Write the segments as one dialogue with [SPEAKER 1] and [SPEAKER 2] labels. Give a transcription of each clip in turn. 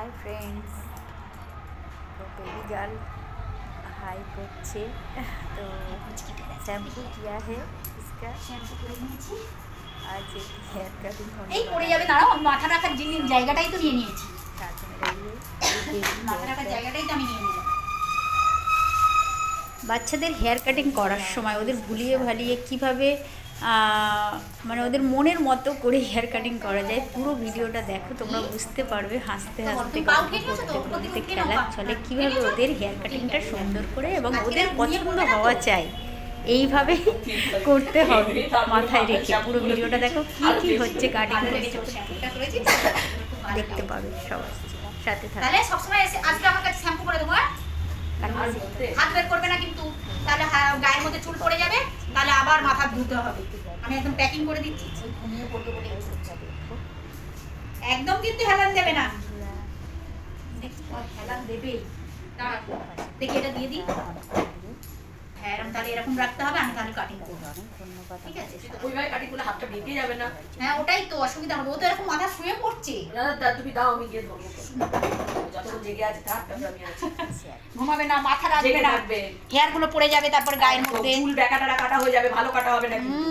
[SPEAKER 1] Hi friends. तो baby girl hi করছে। तो शैम्पू किया है इसका। आज एक हेयर कटिंग होने
[SPEAKER 2] এই পড়ে যাবে। দাঁড়াও, মাথা রাখার জায়গাটাই তো নিয়ে নিয়েছি।
[SPEAKER 1] साथ में रहिए।
[SPEAKER 2] মাথা রাখার জায়গাটাই তো আমি নিয়ে নিলাম।
[SPEAKER 1] বাচ্চাদের হেয়ার কাটিং করার সময় ওদের ভুলিয়ে ভালিয়ে কীভাবে মানে ওদের মনের মতো করে হেয়ার কাটিং করা যায়, পুরো ভিডিওটা দেখো, তোমরা বুঝতে পারবে। হাসতে হাসতে গল্প করতে করতে খেলার ছলে কীভাবে ওদের হেয়ার কাটিংটা সুন্দর করে এবং ওদের পছন্দ হওয়া চাই এইভাবে করতে হবে মাথায় রেখে। পুরো ভিডিওটা দেখো কী কী হচ্ছে কাটিং দেখতে পাবে সবাই, সাথে থাকবে।
[SPEAKER 2] তাহলে সবসময় আজকে আমার কাছে শ্যাম্পু করে দেবো। হাত বের করবে না কিন্তু, তাহলে গায়ের মধ্যে চুল পড়ে যাবে, তাহলে আবার মাথা ধুতে হবে। আমি একদম প্যাকিং করে দিচ্ছি। একদম কিন্তু হেলান দেবে না। হেলান দেবে। দেখি এটা দিয়ে দিই। হ্যাঁ, তাহলে এরকম রাখতে হবে। আমি তাহলে কাটিং করবো। ঠিক আছে,
[SPEAKER 3] ওইভাবে কাটিং করলে হাতটা বেঁকে যাবে না?
[SPEAKER 2] হ্যাঁ, ওটাই তো অসুবিধা হবে। ও তো এরকম মাথা শুয়ে পড়ছে।
[SPEAKER 3] তুমি দাও, আমি গিয়ে ধরবো। যতক্ষণ জেগে আছে থাক, আমি আছি।
[SPEAKER 2] ঘুমাবে না, মাথা রাখবে না, হেয়ার গুলো পড়ে যাবে, তারপর গায়ের মধ্যে
[SPEAKER 3] চুল বেকাটা কাটা হয়ে যাবে, ভালো কাটা হবে না কিন্তু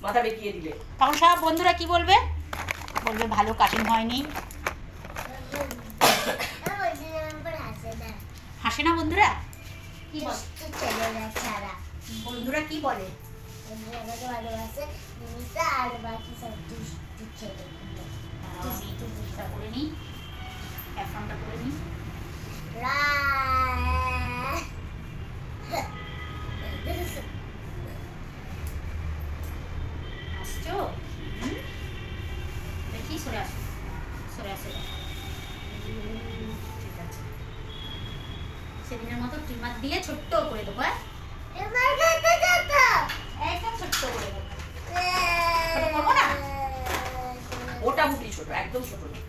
[SPEAKER 3] মাথা বেঁকিয়ে দিলে।
[SPEAKER 2] তখন সব বন্ধুরা কি বলবে? বলবে ভালো কাটিং হয়নি। হাসে না বন্ধুরা? কি বলে বন্ধুরা? কি বলে? করে নি, অ্যাকাউন্টটা করে নি। আসছো? দেখি, সরে আসো, সরে আসো। ঠিক আছে, সেদিনের মতো ট্রিমার দিয়ে ছোট্ট করে দেবো। একদম ছোট্ট করে দেবো। করবো না?
[SPEAKER 3] ওটা বুটি ছোট, একদম ছোট না।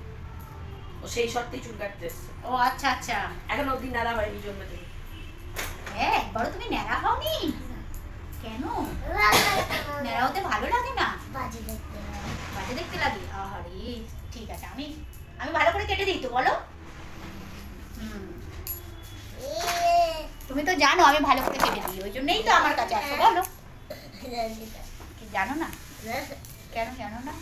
[SPEAKER 3] ও সেই শর্তেই চুল কাটতে এসছে।
[SPEAKER 2] ও আচ্ছা আচ্ছা।
[SPEAKER 3] এখন অবধি নাড়া হয়নি জন্য তুমি।
[SPEAKER 2] হ্যাঁ, একবারও তুমি ন্যাড়া হওনি কেন? ন্যাড়া হতে ভালো লাগে না? বাজে দেখতে লাগে? আরে ঠিক আছে, আমি ভালো করে কেটে দিই তো, বলো। তুমি তো জানো আমি ভালো করে কেটে দিই, ওই জন্যই তো আমার কাছে আসো। বলো, জানো না? কেন জানো না?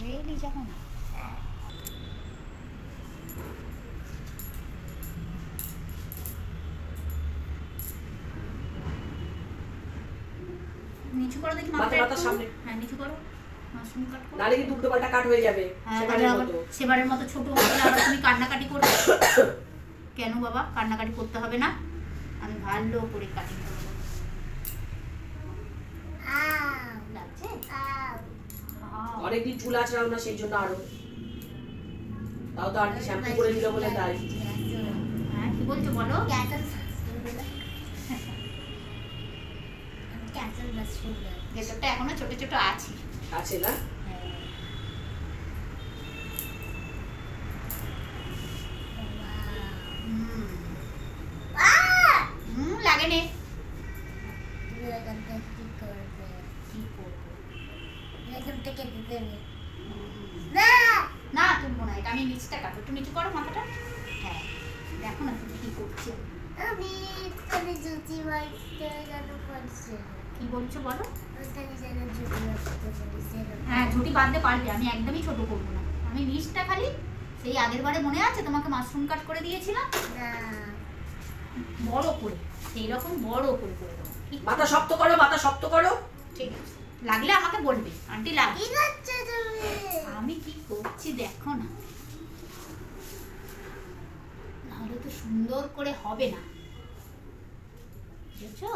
[SPEAKER 2] রিয়েলি জানো না? নিচু করো দেখি মাথাটা সামনে। হ্যাঁ, নিচু করো। মাশরুম কাট করো,
[SPEAKER 3] নালে কিন্তু উল্টো পাল্টা কাট হয়ে যাবে।
[SPEAKER 2] সেবারের মতো ছোট হলে আবার তুমি কান্নাকাটি করবে। কেন বাবা? কান্নাকাটি করতে হবে না, আমি ভালো করে কাটিং করব। লাগছে?
[SPEAKER 3] অনেকদিন চুল আঁচড়াও না, সেই জন্য আরো। তাও তো আন্টি শ্যাম্পু করে দিল বলে তাই।
[SPEAKER 2] হ্যাঁ, কি বলছো বলো? ভেতরটা এখনো ছোট ছোট আছে।
[SPEAKER 3] আছে না?
[SPEAKER 2] লাগে নে। না, তুলবো না, এটা আমি নিচটা কাটবো। একটু নিচু করো মাথাটা। হ্যাঁ, দেখো না তুমি কি করছো। কি বলছো বলো? হ্যাঁ, ঝুঁটি বাঁধতে পারবে, আমি একদমই ছোট করবো না। আমি নিচটা খালি, সেই আগের বারে মনে আছে তোমাকে মাশরুম কাট করে দিয়েছিলাম, বড় করে, সেই রকম বড় করে করে দেবো।
[SPEAKER 3] মাথা শক্ত করো, মাথা শক্ত করো।
[SPEAKER 2] ঠিক আছে, লাগলে আমাকে বলবে আন্টি লাগবে। আমি কি করছি দেখো না, নাহলে তো সুন্দর করে হবে না, বুঝছো?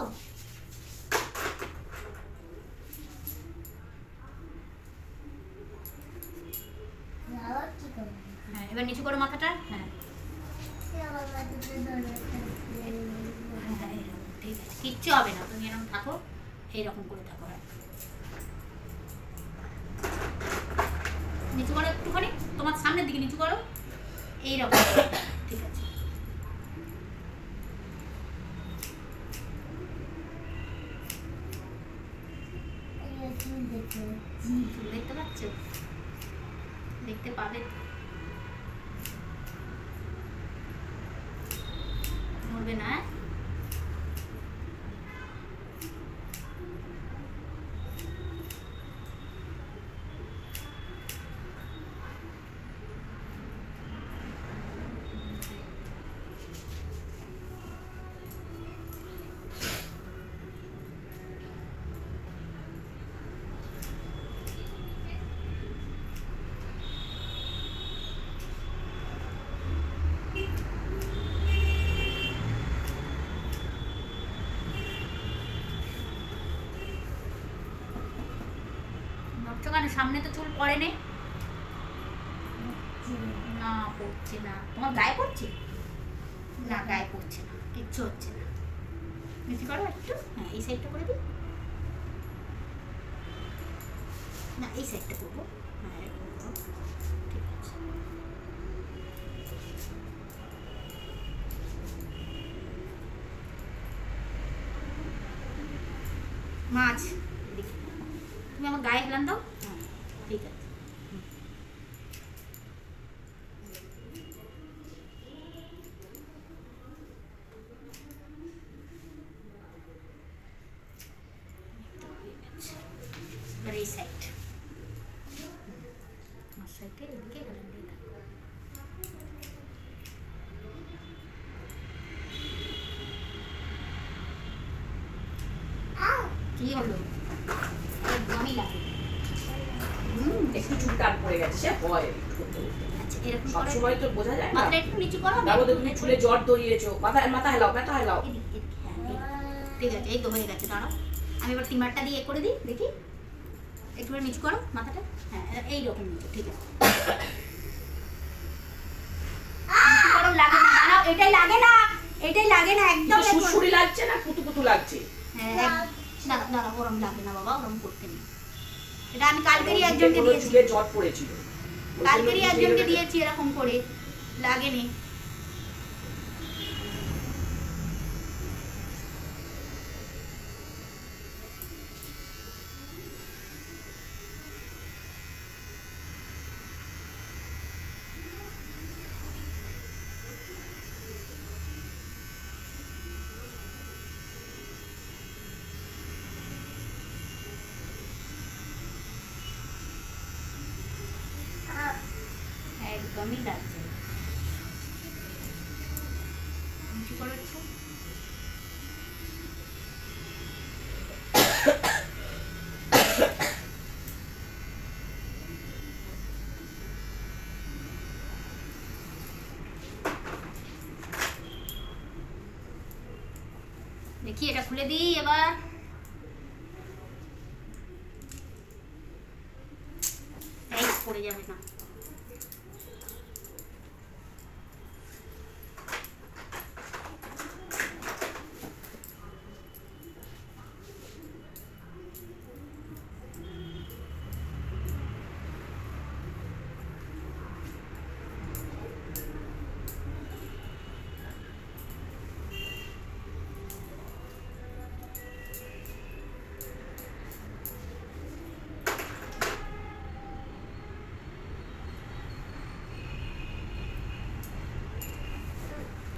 [SPEAKER 2] হ্যাঁ, এবার নিচু করো মাথাটা। হ্যাঁ, ঠিক আছে, কিচ্ছু হবে না, তুমি এরকম থাকো, এইরকম করে থাকো। নিচু করো একটুখানি, তোমার সামনের দিকে নিচু করো, এইরকম। ঠিক আছে, করবে না। কেন সামনে তো চুল পড়ে নেই? না পড়ছে না। তোমার গায়ে পড়ছে? না গায়ে পড়ছে না, কিচ্ছু হচ্ছে না। নিচে করো একটু। হ্যাঁ এই সাইডটা করে দিই। না এই সাইডটা করবো। হ্যাঁ এরকম করো। ঠিক আছে। মাছ তুমি আমার গায়ে হেলান দাও। হ্যাঁ ঠিক আছে। এবার এই সাইড আমার সাইডে এদিকে হেলান দিয়ে দাও। কি হলো? একদমই লাগে।
[SPEAKER 3] একটু চুল টান পড়ে গেছে, সে হয়
[SPEAKER 2] আচ্ছা এরকম
[SPEAKER 3] সব সময় তো বোঝা যায় না।
[SPEAKER 2] মাথা একটু নিচু করো।
[SPEAKER 3] তারপর তুমি চুলে জ্বর ধরিয়েছো, মাথা হেলাও, মাথা হেলাও।
[SPEAKER 2] ঠিক আছে এই তো হয়ে গেছে। দাঁড়াও আমি এবার টিমারটা দিয়ে করে দিই, দেখি একটু নিচু করো মাথাটা। হ্যাঁ এইরকম নিচু। ঠিক আছে করো। লাগে না, দাঁড়াও এটাই লাগে না, এটাই লাগে না একদম।
[SPEAKER 3] সুড়সুড়ি লাগছে না কুতু লাগছে?
[SPEAKER 2] হ্যাঁ না না ওরম লাগে না বাবা, ওরম করতে নেই। এটা আমি কালকেরই একজনকে দিয়েছি।
[SPEAKER 3] চুলে জ্বর পড়েছিল,
[SPEAKER 2] কালকেরই একজনকে দিয়েছি এরকম করে, লাগেনি। একদমই লাগছে না। নিচু করো একটু। দেখি এটা খুলে দিই এবার। এই পড়ে যাবে না।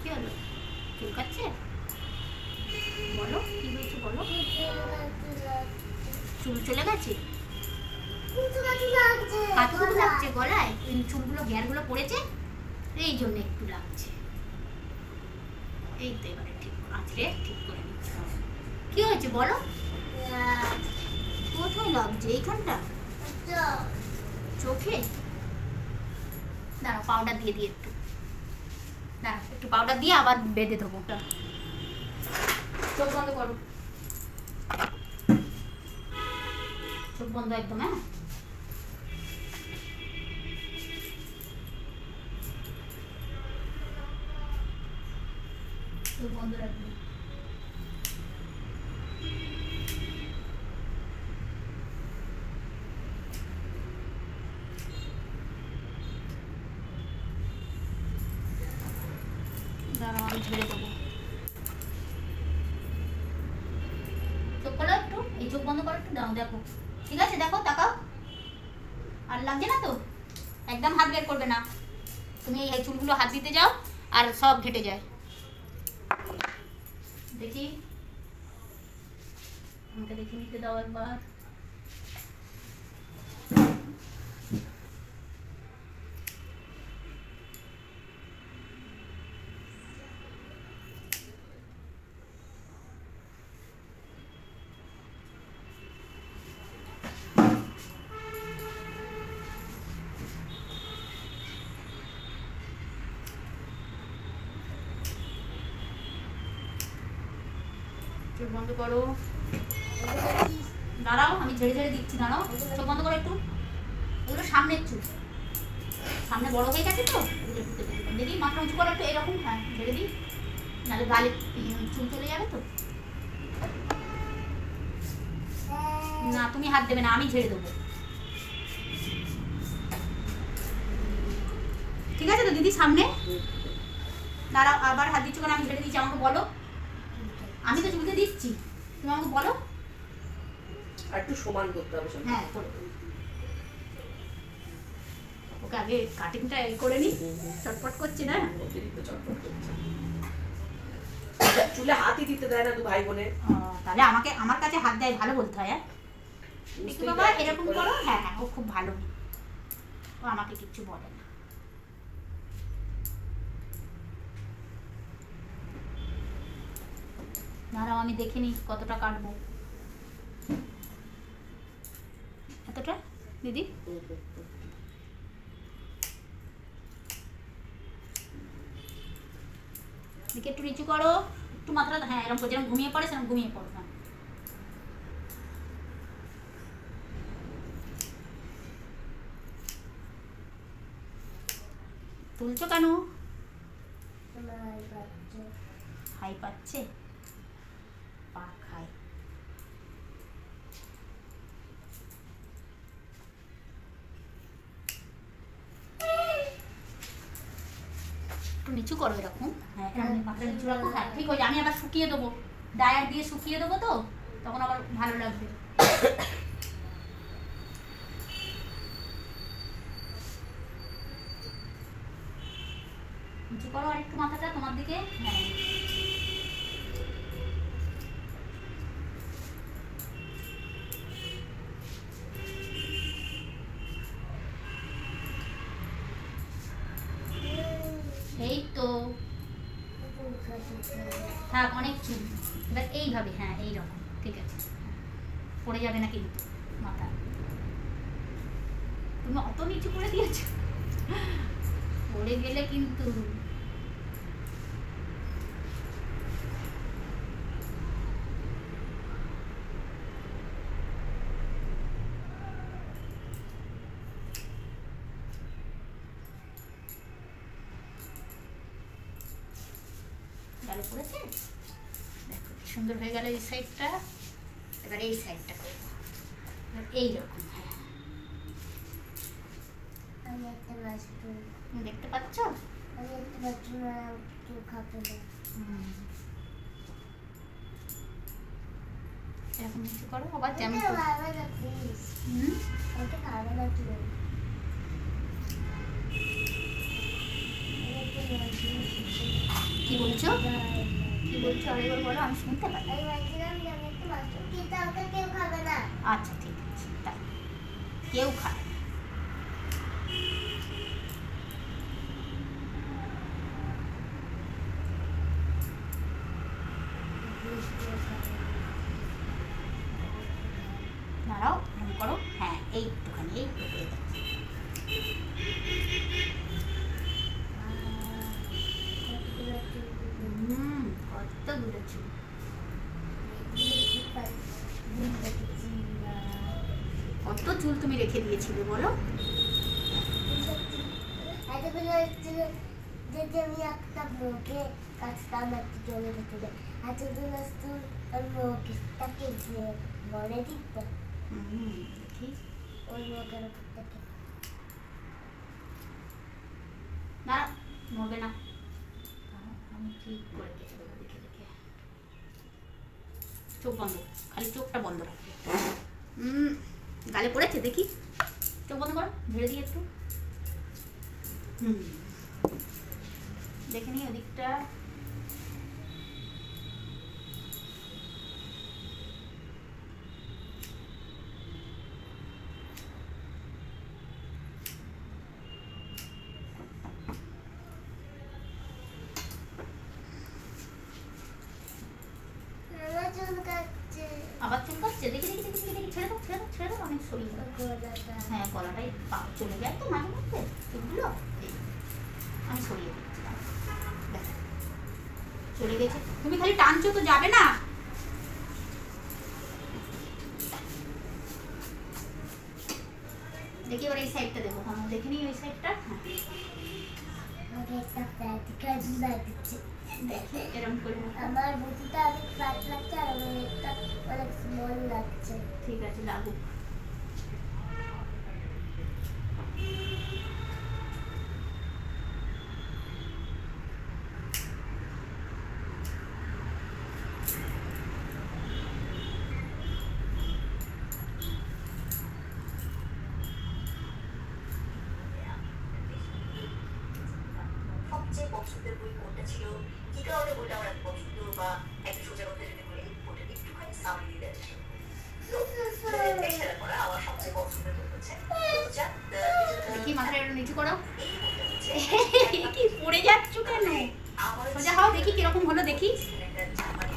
[SPEAKER 2] কি হলো? চুলকাচ্ছে? বলো কি হয়েছে বলো। চুল চলে গেছে? কাতুকুতু লাগছে গলায়? চুলগুলো ঘেরগুলো পড়েছে এই জন্য একটু লাগছে। এই তো এবারে ঠিক আছে, ঠিক করে নিচ্ছি। কি হয়েছে বলো? কোথায় লাগছে? এইখানটা চোখে? দাঁড়াও পাউডার দিয়ে দিই একটু। না একটু পাউডার দিয়ে আবার বেঁধে দেবো। চোখ বন্ধ করো, চোখ বন্ধ একদম। হ্যাঁ চোখ বন্ধ রাখবে। দাঁড়াও আমি ঝেড়ে দেবো। চোখ খোলো একটু, এই চোখ বন্ধ করো একটু। দাও দেখো ঠিক আছে, দেখো তাকাও। আর লাগছে না তো? একদম হাত বের করবে না। তুমি এই চুলগুলো হাত দিতে যাও আর সব ঘেটে যায়। দেখি, আমাকে দেখে নিতে দাও একবার। চোখ বন্ধ করো, দাঁড়াও আমি ঝেড়ে ঝেড়ে দিচ্ছি, দাঁড়াও। চোখ বন্ধ করো একটু। এগুলো সামনের চুল, সামনে বড় হয়ে গেছে তো, দেখি মাথা উঁচু করো একটু এরকম। হ্যাঁ ঝেড়ে দিই, নাহলে গালে চুল চলে যাবে তো। না তুমি হাত দেবে না, আমি ঝেড়ে দেবো, ঠিক আছে তো দিদি? সামনে দাঁড়াও, আবার হাত দিচ্ছ কেন? আমি ঝেড়ে দিচ্ছি, আমাকে বলো। আমি তো চুলকে দিচ্ছি, তুমি আমাকে বলো।
[SPEAKER 3] আর একটু সমান করতে হবে।
[SPEAKER 2] হ্যাঁ করো। ওকে আগে কাটিংটা করে নি, চটপট করছি না।
[SPEAKER 3] অতিরিক্ত চটপট করছে, চুলে হাতই দিতে দেয় না তো ভাই বোনে।
[SPEAKER 2] তাহলে আমাকে আমার কাছে হাত দেয় ভালো বলতে হয়। একটু বাবা এরকম করো। হ্যাঁ হ্যাঁ ও খুব ভালো, ও আমাকে কিচ্ছু বলে না। দাঁড়াও আমি দেখে নিই কতটা কাটবো। এতটা দিদি? দিকে একটু নিচু করো, একটু মাথাটা। হ্যাঁ এরকম যেরকম ঘুমিয়ে পড়ে সেরকম ঘুমিয়ে পড়ো। হ্যাঁ তুলছো কেন? হাই পাচ্ছে, পা খায়। একটু নিচু করো এরকম। হ্যাঁ এরকম মাথাটা নিচু রাখো। হ্যাঁ ঠিক হয়ে যায়। আমি আবার শুকিয়ে দেবো, ডায়ার দিয়ে শুকিয়ে দেবো তো, তখন আবার ভালো লাগবে। নিচু করো আর একটু মাথাটা তোমার দিকে। হ্যাঁ এই তো থাক, অনেক চুল। এবার এইভাবে, হ্যাঁ এইরকম, ঠিক আছে। পড়ে যাবে না কিন্তু মাথা। তুমি অত নিচু করে দিয়েছো, পড়ে গেলে কিন্তু। গালে পড়েছে, দেখো সুন্দর হয়ে গেল এই সাইডটা। এবার এই সাইডটা করবো এইরকম। হ্যাঁ দেখতে পাচ্ছ? এরকম নিচু করো আবার, যেমন কি বলছো? কি বলছো আরেকবার বলো, আমি শুনতে পাই। আচ্ছা ঠিক আছে, তাই কেউ খায়। দাঁড়াও এরকম করো। হ্যাঁ এইটুখানি, এইটুকু করে যাচ্ছে। কতগুলো চুল। কত চুল তুমি রেখে দিয়েছিলে বলো?
[SPEAKER 4] আমি একটা মুখে কাটতাম, একটা জলে রেখে এতগুলো চুল মুখে তাকে মনে দিত।
[SPEAKER 2] দেখি
[SPEAKER 4] ওই মুখের উপর থেকে
[SPEAKER 2] না মরবে না, আমি ঠিক করে কেটে দেবো। দেখে দেখে চোখ বন্ধ, খালি চোখটা বন্ধ রাখবে। গালে পড়েছে দেখি, চোখ বন্ধ করো, ঝেড়ে দিয়ে একটু। দেখে নিই ওদিকটা। চলে যায় তো মাঝে মধ্যে চুলগুলো, আমি সরিয়ে দিচ্ছি, চলে গেছে। তুমি খালি টানছো তো, যাবে না। দেখি এবার এই সাইডটা দেখো, দেখে নিই ওই সাইডটা। দেখি এরকম করে
[SPEAKER 4] আমার বুটিটা অনেক ফ্ল্যাট লাগছে আর আমার একটা অনেক স্মল লাগছে।
[SPEAKER 2] ঠিক আছে, লাগুক।
[SPEAKER 5] সবচেয়ে পছন্দের বই কোনটা ছিল, কি কারণে বইটা আমার এত পছন্দ, বা একটা সোজা কথা যদি বলি বইটা একটুখানি সামনে দিয়ে আমার সবচেয়ে পছন্দের বই হচ্ছে
[SPEAKER 2] কি মাথাটা একটু নিচু করো।
[SPEAKER 5] এই বইটা হচ্ছে
[SPEAKER 2] কি পড়ে যাচ্ছ কেন? সোজা হও, দেখি কিরকম হলো, দেখি।
[SPEAKER 5] একটা জার্মানি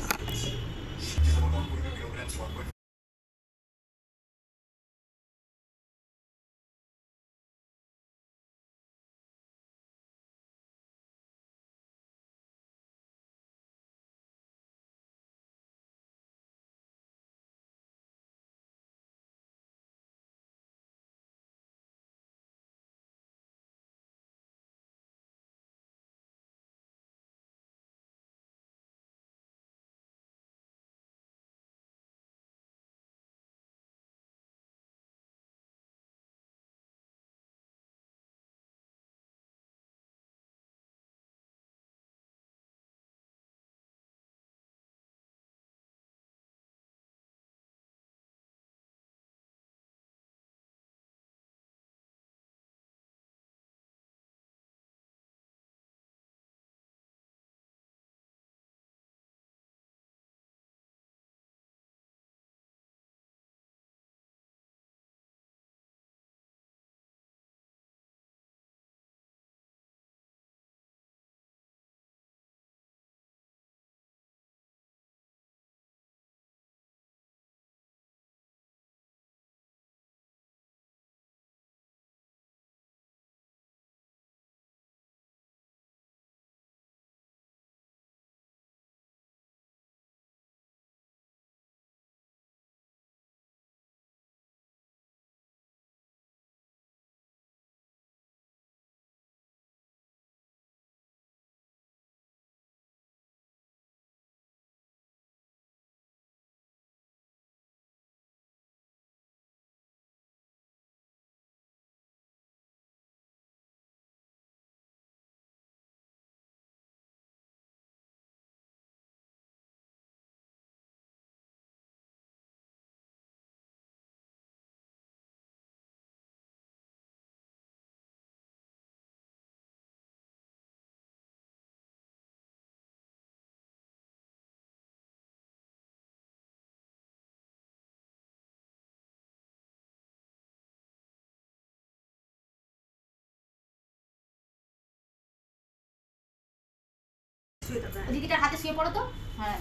[SPEAKER 2] দিদিটার হাতে শুয়ে পড়ো তো। হ্যাঁ,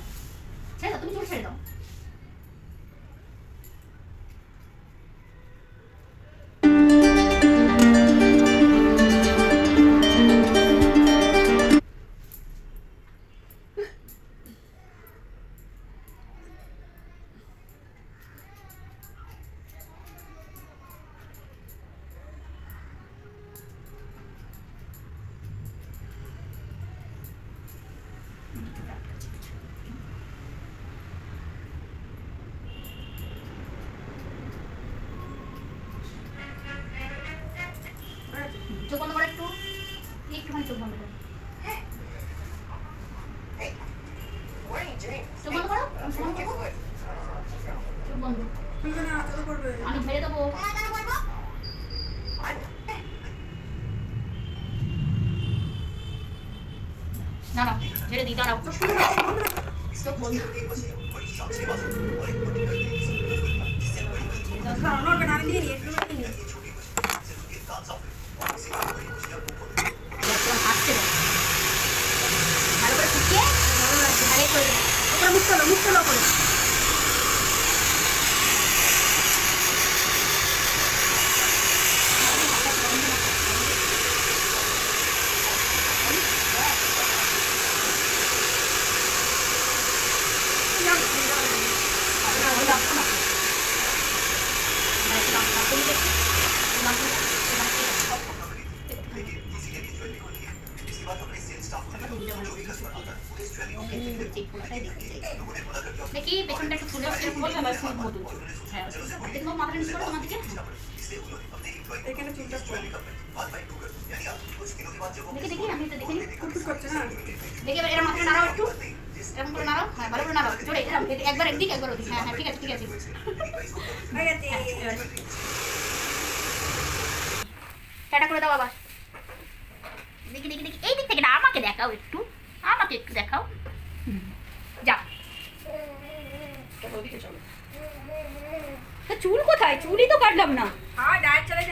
[SPEAKER 2] ছেড়ে দাও, তুমি চুল ছেড়ে দাও। চোখ বন্ধ করো, একটুখানি চোখ বন্ধ করো। চোখ বন্ধ করো, চোখ বন্ধ। আমি ঝেড়ে দেবো। দাঁড়াও, ঝেড়ে দিই, দাঁড়াও। চোখ বন্ধ। হাসতে দাও, ভালো করে শুকিয়ে ঝাড়ে করে দেবো। ওপরে মুখ তোলো, মুখ তোলো করে। ওকে এই ফোলাটাই দেখতে চাই। দেখি পেছনটা একটু ফুলে এরকম
[SPEAKER 3] বললাম না ফুল মতো হ্যাঁ
[SPEAKER 2] দেখো মাথাটা নিচে করো তোমার দিকে।
[SPEAKER 3] এখানে চুলটা
[SPEAKER 2] দেখি দেখি আমি এটা দেখে নিই।
[SPEAKER 3] কুটকুট করছে না
[SPEAKER 2] দেখি এবার এর মাথাটা নাড়াও একটু, এরকম করে নাড়াও, হ্যাঁ ভালো করে নাড়াও জোরে, এরকম একবার একদিক একবার ওদিক, হ্যাঁ হ্যাঁ ঠিক আছে ঠিক আছে। টাটা করে দাও আবার। দেখি দেখি দেখি এই দিক থেকে না, আমাকে দেখাও একটু, আমাকে একটু দেখাও। যাও।
[SPEAKER 3] ওদিকে চলো
[SPEAKER 2] চুল কোথায়? চুলই তো কাটলাম না।
[SPEAKER 3] হ্যাঁ ডায়েট চালাই